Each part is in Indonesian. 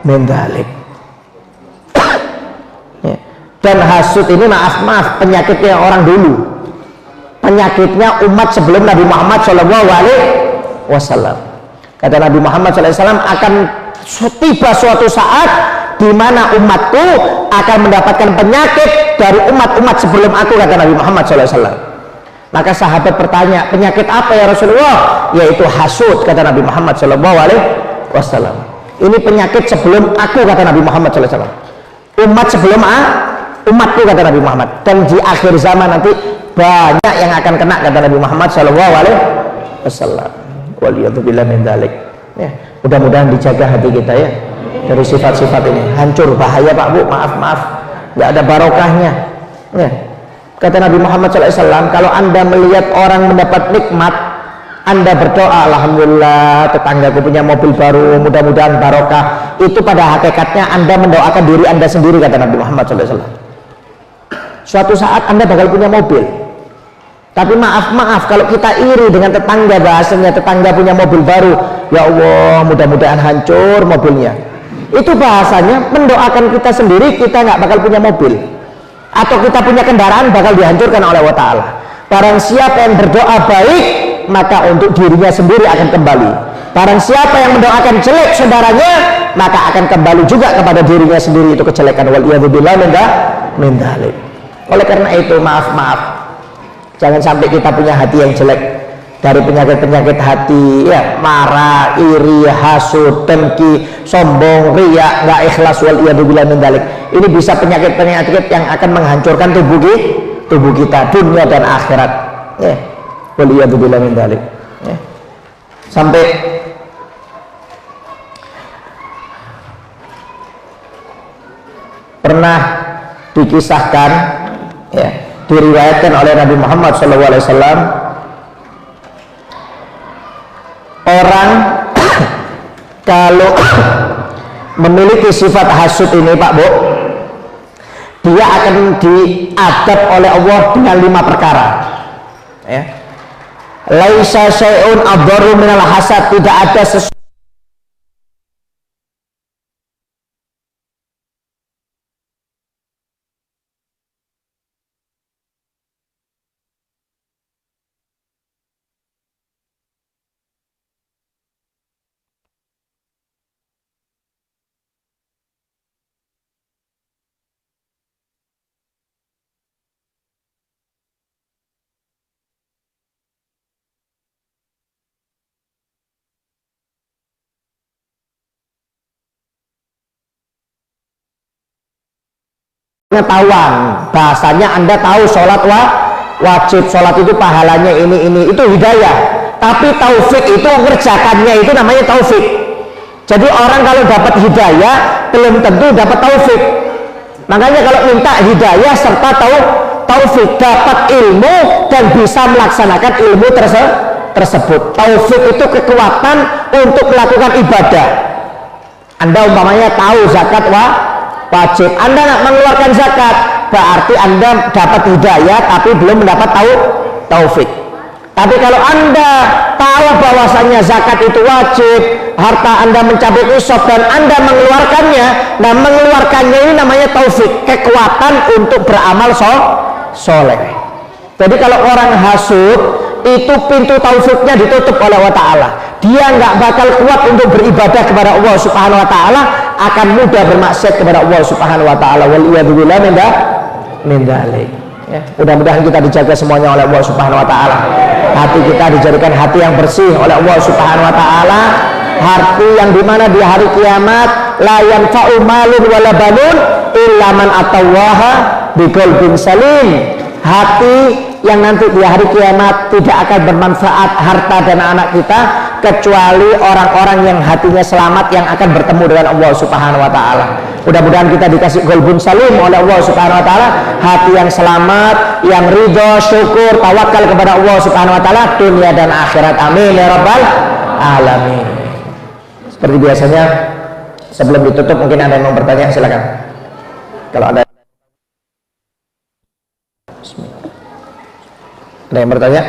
min dzalik. Ya. Dan hasud ini maaf penyakitnya orang dulu, penyakitnya umat sebelum Nabi Muhammad SAW. Kata Nabi Muhammad SAW, akan tiba suatu saat di mana umatku akan mendapatkan penyakit dari umat-umat sebelum aku, kata Nabi Muhammad SAW. Maka sahabat bertanya, penyakit apa ya Rasulullah? Yaitu hasud, kata Nabi Muhammad SAW. Ini penyakit sebelum aku, kata Nabi Muhammad SAW. Umat sebelum umatku, kata Nabi Muhammad. Dan di akhir zaman nanti banyak yang akan kena, kata Nabi Muhammad SAW. Waliyadzubillah min dzalik. Ya, mudah-mudahan dijaga hati kita ya dari sifat-sifat ini. Hancur, bahaya Pak Bu, maaf, nggak ada barokahnya. Ya. Kata Nabi Muhammad SAW, kalau Anda melihat orang mendapat nikmat, Anda berdoa, alhamdulillah tetanggaku punya mobil baru, mudah-mudahan barokah. Itu pada hakikatnya Anda mendoakan diri Anda sendiri, kata Nabi Muhammad SAW. Suatu saat Anda bakal punya mobil, tapi maaf kalau kita iri dengan tetangga, bahasanya tetangga punya mobil baru, ya Allah mudah-mudahan hancur mobilnya. Itu bahasanya mendoakan kita sendiri, kita nggak bakal punya mobil, atau kita punya kendaraan bakal dihancurkan oleh Allah Ta'ala. Barang siapa yang berdoa baik, maka untuk dirinya sendiri akan kembali. Barang siapa yang mendoakan jelek saudaranya, maka akan kembali juga kepada dirinya sendiri itu kejelekan. Waliyadzubillah min dzalik. Oleh karena itu maaf, jangan sampai kita punya hati yang jelek dari penyakit-penyakit hati, ya, marah, iri, hasud, dengki, sombong, riya, nggak ikhlas, waliyadzubillah min dzalik. Ini bisa penyakit-penyakit yang akan menghancurkan tubuh kita, dunia dan akhirat. Ya, waliyadzubillah min dzalik. Ya. Sampai pernah dikisahkan, ya, diriwayatkan oleh Nabi Muhammad SAW, orang kalau memiliki sifat hasud ini Pak Bu, dia akan diadab oleh Allah dengan 5 perkara. Ya. Laisa syai'un adharu minal hasad, tidak ada sesuatu pengetahuan, bahasanya Anda tahu sholat wajib, sholat itu pahalanya ini itu hidayah. Tapi taufik itu ngerjakannya itu namanya taufik. Jadi orang kalau dapat hidayah belum tentu dapat taufik. Makanya kalau minta hidayah serta taufik, dapat ilmu dan bisa melaksanakan ilmu tersebut. Taufik itu kekuatan untuk melakukan ibadah. Anda umpamanya tahu zakat wajib, Anda nak mengeluarkan zakat, berarti Anda dapat hidayah tapi belum mendapat taufik. Tapi kalau Anda tahu bahwasannya zakat itu wajib, harta Anda mencapai nisab dan Anda mengeluarkannya, nah mengeluarkannya ini namanya taufik, kekuatan untuk beramal soleh. Jadi kalau orang hasud, itu pintu taufiknya ditutup oleh Allah Ta'ala. Dia nggak bakal kuat untuk beribadah kepada Allah Subhanahu Wa Ta'ala, akan mudah bermaksiat kepada Allah Subhanahu Wa Ta'ala. Waliyadzubillah min dzalik. Ya, mudah-mudahan kita dijaga semuanya oleh Allah Subhanahu Wa Ta'ala. Hati kita dijadikan hati yang bersih oleh Allah Subhanahu Wa Ta'ala. Hati yang dimana di hari kiamat la yanfa'u malun wala banun illa man atallaha biqalbin salim. Hati yang nanti di hari kiamat tidak akan bermanfaat harta dan anak kita kecuali orang-orang yang hatinya selamat yang akan bertemu dengan Allah Subhanahu Wa Ta'ala. Mudah-mudahan kita dikasih qalbun salim oleh Allah Subhanahu Wa Ta'ala, hati yang selamat, yang ridho, syukur, tawakal kepada Allah Subhanahu Wa Ta'ala dunia dan akhirat. Amin ya rabbal alamin. Seperti biasanya sebelum ditutup mungkin ada yang mau bertanya, silakan. Kalau ada yang bertanya?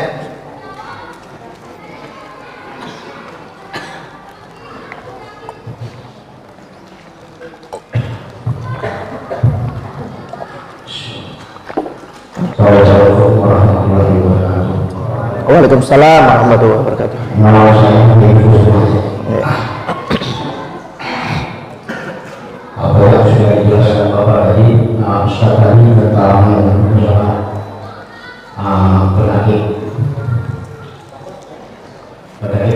Assalamualaikum warahmatullahi wabarakatuh. Waalaikumsalam warahmatullahi wabarakatuh. Nama saya Ya. apa yang sudah dijelaskan Bapak tadi, Ustaz tadi tentang penyakit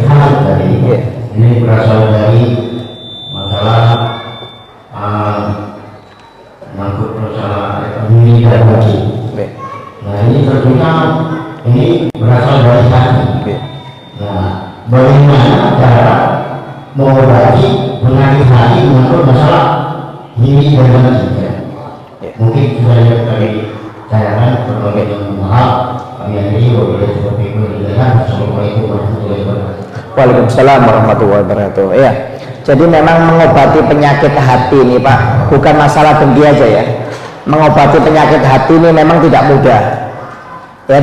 hasut tadi. Ya. Ini berasal dari masalah menyangkut masalah diri dan hati. Ya. Nah ini tentunya ini berasal dari hati. Ya. Nah, bagaimana cara mengobati penyakit hati menyangkut masalah diri dan hati? Ya. Mungkin sudah yang tadi tanyakan berbagai hal. Kami ini wabillahi taufiq wal hidayah. Assalamualaikum warahmatullahi wabarakatuh. Waalaikumsalam warahmatullahi wabarakatuh. Ya, jadi memang mengobati penyakit hati ini Pak, bukan masalah dengki aja ya. Mengobati penyakit hati ini memang tidak mudah. Ya,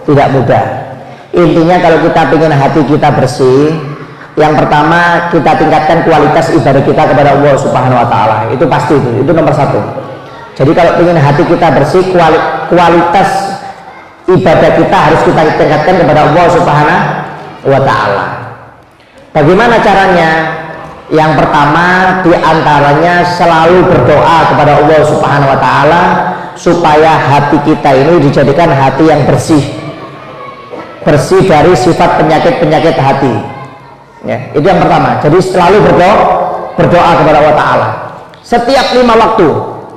tidak mudah. Intinya kalau kita ingin hati kita bersih, yang pertama kita tingkatkan kualitas ibadah kita kepada Allah Subhanahu Wa Taala. Itu pasti itu nomor satu. Jadi kalau ingin hati kita bersih, kualitas ibadah kita harus kita tingkatkan kepada Allah Subhanahu Wa Taala. Bagaimana caranya? Yang pertama diantaranya selalu berdoa kepada Allah Subhanahu Wa Taala supaya hati kita ini dijadikan hati yang bersih dari sifat penyakit hati. Ya, itu yang pertama. Jadi selalu berdoa kepada Allah Taala setiap 5 waktu.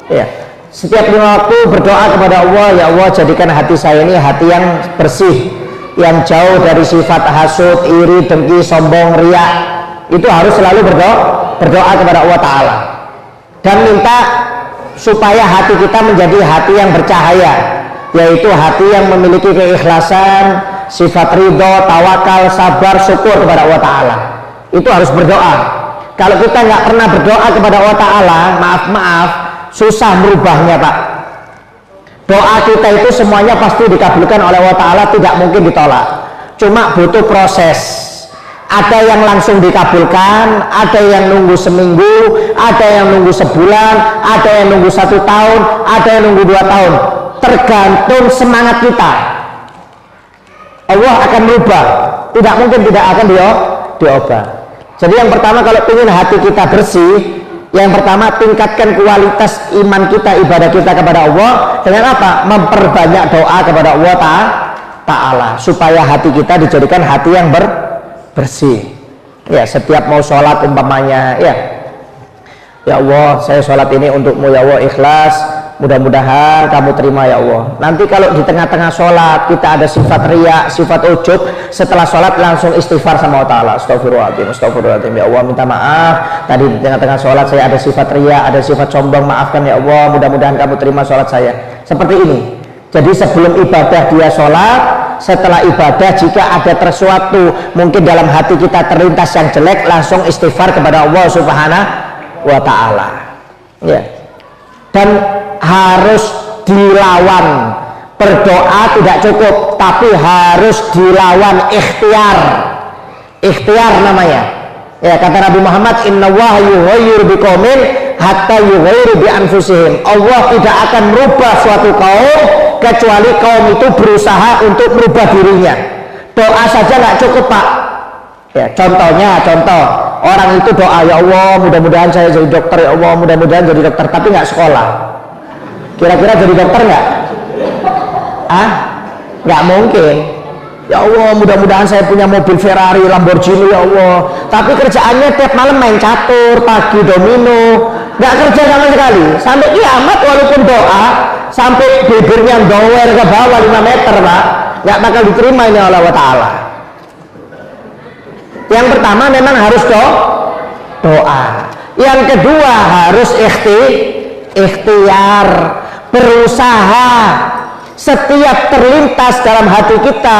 Ya, setiap 5 waktu berdoa kepada Allah, ya Allah jadikan hati saya ini hati yang bersih, yang jauh dari sifat hasud, iri, dengki, sombong, riya. Itu harus selalu berdoa kepada Allah Ta'ala dan minta supaya hati kita menjadi hati yang bercahaya, yaitu hati yang memiliki keikhlasan, sifat ridho, tawakal, sabar, syukur kepada Allah Ta'ala. Itu harus berdoa. Kalau kita nggak pernah berdoa kepada Allah Ta'ala, maaf susah merubahnya Pak. Doa kita itu semuanya pasti dikabulkan oleh Allah Ta'ala, tidak mungkin ditolak, cuma butuh proses. Ada yang langsung dikabulkan, ada yang nunggu seminggu, ada yang nunggu sebulan, ada yang nunggu 1 tahun, ada yang nunggu 2 tahun, tergantung semangat kita. Allah akan merubah, tidak mungkin tidak akan diubah. Jadi yang pertama kalau ingin hati kita bersih, yang pertama tingkatkan kualitas iman kita, ibadah kita kepada Allah dengan apa? Memperbanyak doa kepada Allah Ta'ala supaya hati kita dijadikan hati yang bersih. Ya, setiap mau sholat umpamanya, ya Allah saya sholat ini untukmu ya Allah, ikhlas, mudah-mudahan kamu terima ya Allah. Nanti kalau di tengah-tengah sholat kita ada sifat riya, sifat ujub, setelah sholat langsung istighfar sama Allah Ta'ala, astagfirullahaladzim ya Allah, minta maaf tadi di tengah-tengah sholat saya ada sifat riya, ada sifat sombong, maafkan ya Allah, mudah-mudahan kamu terima sholat saya. Seperti ini. Jadi sebelum ibadah dia sholat, setelah ibadah jika ada sesuatu mungkin dalam hati kita terlintas yang jelek, langsung istighfar kepada Allah Subhanahu Wa Ta'ala. Ya. Dan harus dilawan. Berdoa tidak cukup, tapi harus dilawan, ikhtiar namanya. Ya, kata Nabi Muhammad, innallaha yughayyiru biqaumin hatta yughayyiru bi anfusihim. Allah tidak akan merubah suatu kaum kecuali kaum itu berusaha untuk merubah dirinya. Doa saja nggak cukup Pak. Ya, contoh orang itu doa, ya Allah mudah-mudahan saya jadi dokter, ya Allah mudah-mudahan jadi dokter, tapi nggak sekolah. Kira-kira jadi dokter nggak? Nggak mungkin. Ya Allah mudah-mudahan saya punya mobil Ferrari, Lamborghini ya Allah, tapi kerjaannya tiap malam main catur, pagi domino, nggak kerja sama sekali sampai kiamat. Walaupun doa sampai bibirnya dower ke bawah 5 meter Pak, nggak bakal diterima ini oleh Allah Ta'ala. Yang pertama memang harus doa. Yang kedua harus ikhtiar, berusaha. Setiap terlintas dalam hati kita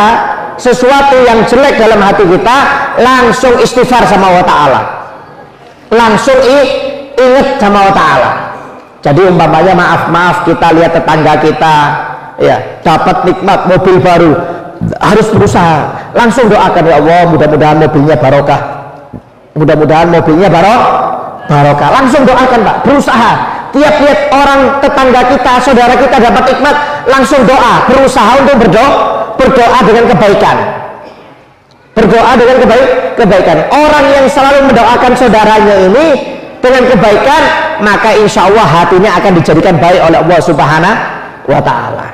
sesuatu yang jelek dalam hati kita, langsung istighfar sama Allah Ta'ala, langsung ingat sama Allah Ta'ala. Jadi umpamanya maaf kita lihat tetangga kita ya dapat nikmat mobil baru, harus berusaha, langsung doakan ya Allah mudah-mudahan mobilnya barokah, mudah-mudahan mobilnya barokah, langsung doakan Pak, berusaha. tiap lihat orang tetangga kita, saudara kita dapat nikmat, langsung doa, berusaha untuk berdoa dengan kebaikan. Berdoa dengan kebaikan. Orang yang selalu mendoakan saudaranya ini dengan kebaikan, maka insya Allah hatinya akan dijadikan baik oleh Allah Subhanahu wa Ta'ala.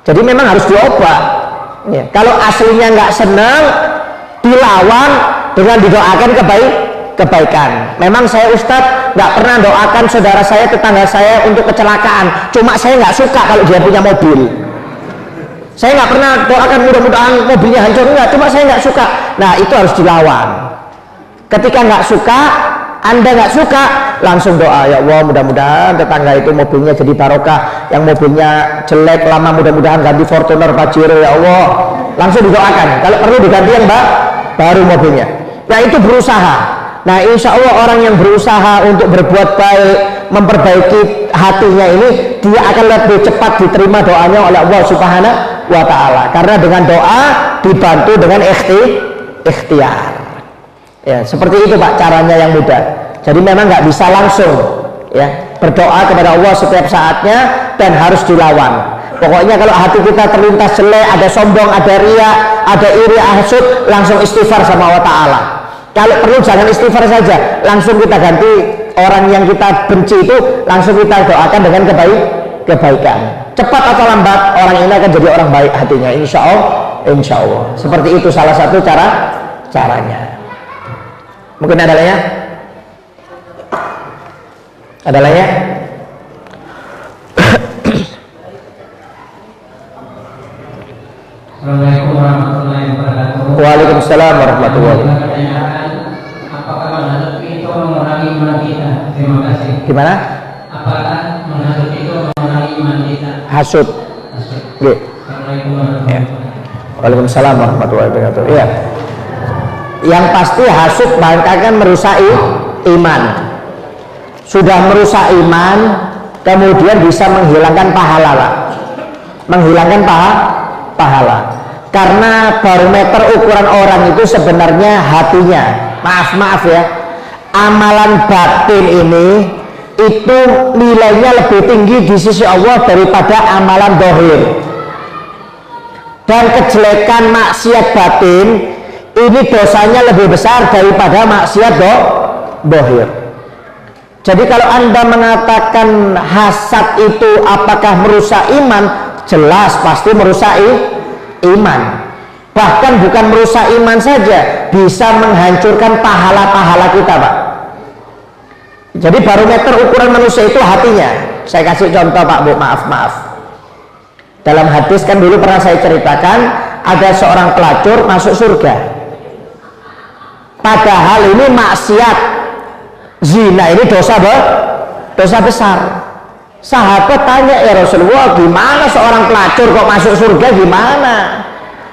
Jadi memang harus diubah ya. Kalau aslinya nggak senang, dilawan dengan didoakan kebaikan. Memang saya Ustadz nggak pernah doakan saudara saya, tetangga saya untuk kecelakaan, cuma saya nggak suka kalau dia punya mobil. Saya nggak pernah doakan mudah-mudahan mobilnya hancur, enggak, cuma saya nggak suka. Nah itu harus dilawan. Ketika nggak suka, Anda nggak suka, langsung doa, ya Allah mudah-mudahan tetangga itu mobilnya jadi barokah, yang mobilnya jelek lama mudah-mudahan ganti Fortuner Pajero ya Allah. Langsung didoakan, kalau perlu diganti yang baru mobilnya. Nah itu berusaha. Nah insya Allah orang yang berusaha untuk berbuat baik, memperbaiki hatinya ini, dia akan lebih cepat diterima doanya oleh Allah Subhanahu wa Ta'ala, karena dengan doa dibantu dengan ikhtiar ya. Seperti itu Pak caranya yang mudah. Jadi memang nggak bisa langsung ya berdoa kepada Allah setiap saatnya, dan harus dilawan. Pokoknya kalau hati kita terlintas jelek, ada sombong, ada riya, ada iri, hasud, langsung istighfar sama Allah Ta'ala. Kalau perlu jangan istighfar saja, langsung kita ganti orang yang kita benci itu, langsung kita doakan dengan kebaikan. Cepat atau lambat orang ini akan jadi orang baik hatinya, insya Allah. Seperti itu salah satu caranya. Mungkin ada lainnya? Ada lainnya? Assalamualaikum warahmatullahi wabarakatuh. Waalaikumsalam warahmatullahi wabarakatuh. Apakah menghasut itu mengurangi iman kita? Terima kasih. Gimana? Apakah menghasut itu mengurangi iman kita? Hasud. Oke. Assalamualaikum warahmatullahi wabarakatuh. Waalaikumsalam warahmatullahi wabarakatuh. Iya. Yang pasti hasud bahkan merusak iman. Sudah merusak iman, kemudian bisa menghilangkan pahala, Pak. Menghilangkan pahala. Karena barometer ukuran orang itu sebenarnya hatinya. Maaf ya. Amalan batin ini itu nilainya lebih tinggi di sisi Allah daripada amalan dohir. Dan kejelekan maksiat batin ini dosanya lebih besar daripada maksiat dohir. Jadi kalau Anda mengatakan hasad itu apakah merusak iman, jelas pasti merusak iman. Bahkan bukan merusak iman saja, bisa menghancurkan pahala-pahala kita, Pak. Jadi barometer ukuran manusia itu hatinya. Saya kasih contoh Pak Bu, maaf. Dalam hadis kan dulu pernah saya ceritakan, ada seorang pelacur masuk surga. Padahal ini maksiat, zina ini dosa besar. Sahabat tanya, ya Rasulullah, gimana seorang pelacur kok masuk surga, gimana?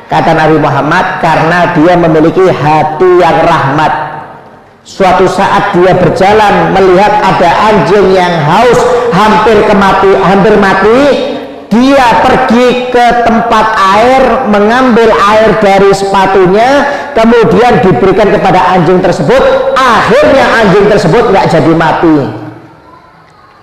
Kata Nabi Muhammad, karena dia memiliki hati yang rahmat. Suatu saat dia berjalan melihat ada anjing yang haus, hampir mati. Dia pergi ke tempat air, mengambil air dari sepatunya, kemudian diberikan kepada anjing tersebut. Akhirnya anjing tersebut nggak jadi mati.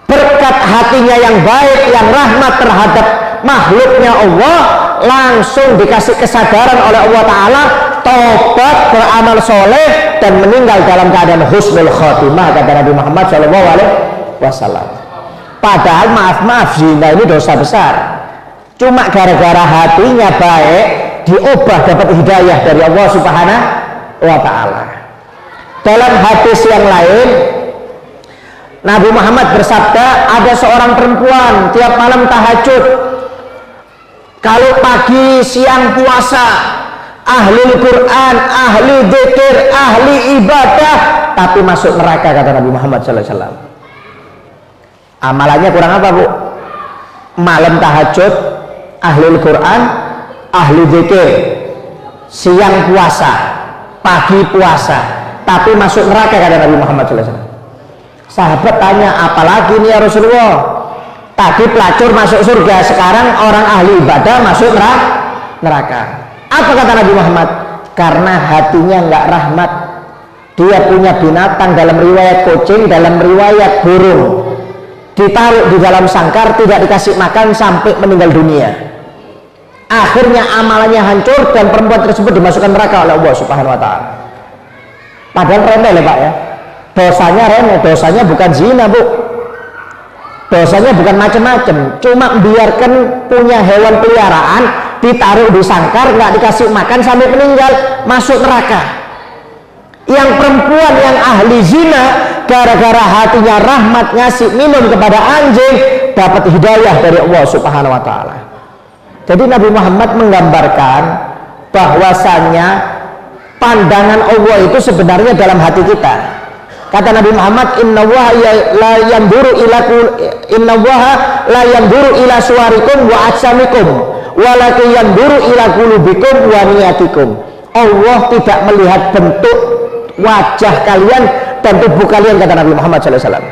Berkat hatinya yang baik, yang rahmat terhadap makhluknya Allah, langsung dikasih kesadaran oleh Allah Ta'ala, tobat, beramal soleh, dan meninggal dalam keadaan husnul khotimah, kata Nabi Muhammad SAW. Padahal maaf, zina ini dosa besar. Cuma gara-gara hatinya baik, diubah, dapat hidayah dari Allah Subhanahu wa Ta'ala. Dalam hadis yang lain, Nabi Muhammad bersabda, ada seorang perempuan tiap malam tahajud, kalau pagi siang puasa, ahli Quran, ahli dzikir, ahli ibadah, tapi masuk neraka, kata Nabi Muhammad SAW. Amalannya kurang apa, Bu? Malam tahajud, ahli Quran, ahli dzikir, siang puasa, pagi puasa, tapi masuk neraka, kata Nabi Muhammad SAW. Sahabat tanya, apalagi ini ya Rasulullah? Tadi pelacur masuk surga, sekarang orang ahli ibadah masuk neraka. Apa kata Nabi Muhammad? Karena hatinya nggak rahmat. Dia punya binatang, dalam riwayat kucing, dalam riwayat burung. ditaruh di dalam sangkar, tidak dikasih makan sampai meninggal dunia. Akhirnya amalannya hancur dan perempuan tersebut dimasukkan neraka oleh Allah Subhanahu wa taala. Padahal remeh ya Pak ya. Dosanya remeh, dosanya bukan zina, Bu. Dosanya bukan macam-macam, cuma biarkan punya hewan peliharaan ditaruh di sangkar, nggak dikasih makan sampai meninggal, masuk neraka. Yang perempuan yang ahli zina, gara-gara hatinya rahmat ngasih minum kepada anjing, dapat hidayah dari Allah Subhanahu wa taala. Jadi Nabi Muhammad menggambarkan bahwasannya pandangan Allah itu sebenarnya dalam hati kita. Kata Nabi Muhammad, innallaha la yanzuru ila suwarikum wa ajsamikum walakin yanzuru ila qulubikum wa niyatikum. Allah tidak melihat bentuk wajah kalian dan tubuh kalian, kata Nabi Muhammad SAW.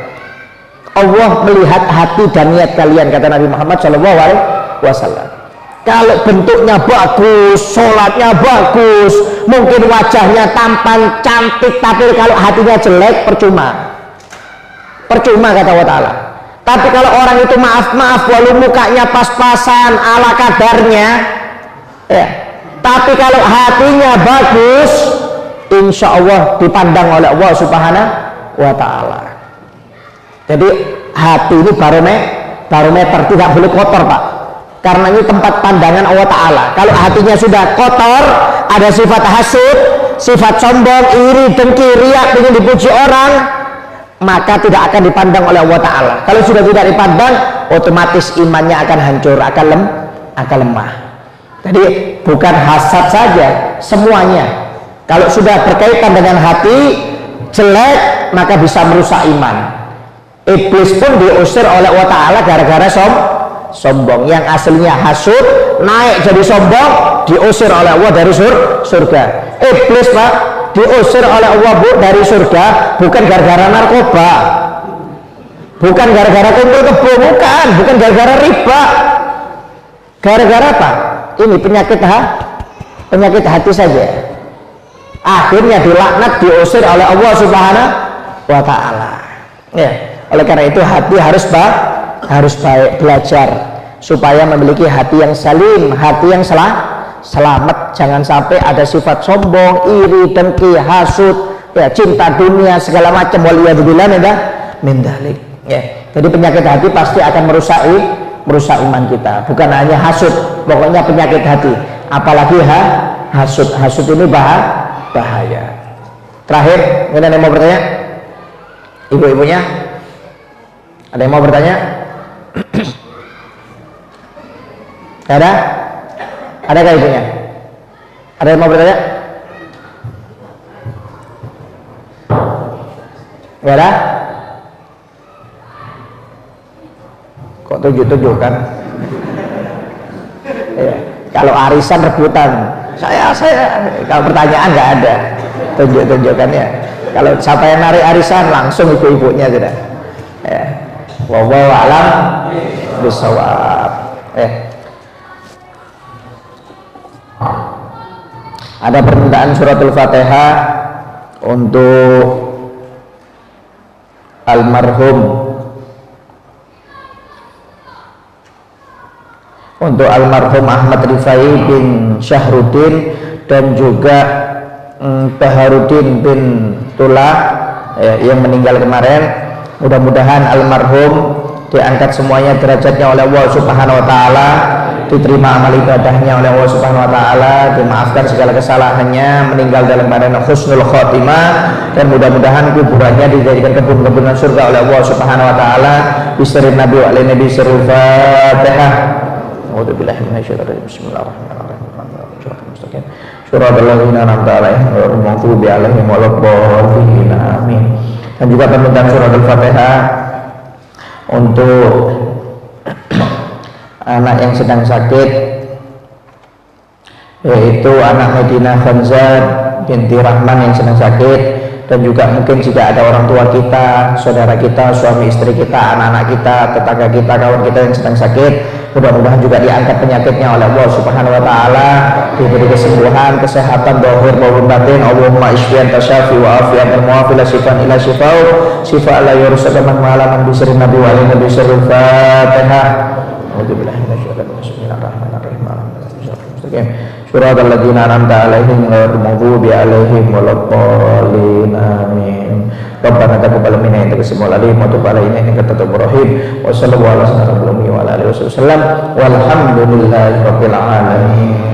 Allah melihat hati dan niat kalian, kata Nabi Muhammad SAW. Kalau bentuknya bagus, sholatnya bagus, mungkin wajahnya tampan, cantik, tapi kalau hatinya jelek, percuma. Percuma, kata Allah Ta'ala. Tapi kalau orang itu maaf-maaf, walau mukanya pas-pasan, ala kadarnya, ya. Tapi kalau hatinya bagus, insya Allah dipandang oleh Allah Subhanahu wa Ta'ala. Jadi hati ini barometer, tidak boleh kotor, Pak. Karena ini tempat pandangan Allah Ta'ala. Kalau hatinya sudah kotor, ada sifat hasud, sifat sombong, iri, dengki, riak, ingin dipuji orang, maka tidak akan dipandang oleh Allah Ta'ala. Kalau sudah tidak dipandang, otomatis imannya akan hancur, akan lemah. Jadi bukan hasad saja, semuanya. Kalau sudah berkaitan dengan hati jelek, maka bisa merusak iman. Iblis pun diusir oleh Allah Ta'ala gara-gara sombong. Yang aslinya hasud naik jadi sombong, diusir oleh Allah dari surga. Iblis, Pak, diusir oleh Allah, Bu, dari surga bukan gara-gara narkoba, bukan gara-gara kumpul kebo, bukan gara-gara riba. Gara-gara apa? Ini penyakit hati saja. Akhirnya dilaknat, diusir oleh Allah Subhanahu wa Ta'ala. Ya, oleh karena itu hati harus baik, belajar supaya memiliki hati yang salim, hati yang selamat. Jangan sampai ada sifat sombong, iri, dengki, hasud, ya, cinta dunia, segala macam. Waliyadzubillah min dzalik. Ya. Jadi penyakit hati pasti akan merusak iman kita. Bukan hanya hasud, pokoknya penyakit hati. Apalagi hasud ini bahaya. Terakhir, ada yang mau bertanya? Ibu-ibunya? Ada yang mau bertanya? Ada? Adakah ibunya? Ada yang mau bertanya? Gak ada? Kok tunjuk-tunjuk kan? Ya. Kalau arisan rebutan, saya. Kalau pertanyaan nggak ada, tunjuk-tunjukkan ya. Kalau siapa yang narik arisan, langsung ibu-ibunya sudah. Ya. Wallahu a'lam bishawab. Ada permintaan suratul Fatihah untuk almarhum, Ahmad Rifai bin Syahruddin dan juga Baharudin bin Tulah yang meninggal kemarin. Mudah-mudahan almarhum diangkat semuanya derajatnya oleh Allah Subhanahu wa Ta'ala, diterima amal ibadahnya oleh Allah Subhanahu wa Ta'ala, dimaafkan segala kesalahannya, meninggal dalam keadaan husnul khotimah, dan mudah-mudahan kuburannya dijadikan kebun-kebunan surga oleh Allah Subhanahu wa Ta'ala. Bismillahirrahmanirrahim. Nabi wa alaihi nabi sirrul Fatihah. A'udzubillahi minasyaitonir rajim. Bismillahirrahmanirrahim. Shiratal ladzina an'amta 'alaihim ghairil maghdubi 'alaihim waladdallin. Amin. Dan juga permintaan suratul Fatihah untuk anak yang sedang sakit, yaitu anak Medina Khanzad binti Rahman yang sedang sakit, dan juga mungkin jika ada orang tua kita, saudara kita, suami istri kita, anak-anak kita, tetangga kita, kawan kita yang sedang sakit, mudah-mudahan juga diangkat penyakitnya oleh Allah Subhanahu wa Ta'ala, diberi kesembuhan, kesehatan dohir maupun batin. Allahumma isfian tasyafi wa afian termuafila sifan ila syifau syifa la yursa man malaman bisri nabi wa alaihi nabi sirrul fatihah. A'udzubillahi minasyaitonir rajim. Bismillahirrahmanirrahim. Suratul ladzina an'amta alaihim ghairil maghdubi alaihim waladdallin. Amin. Rabbana taqabbal minna innaka samiul alim wa tub alaina innaka tawwabur rahim. Wa sallallahu ala sayyidina Muhammadin wa ala alihi wasallam. Walhamdulillahi rabbil alamin.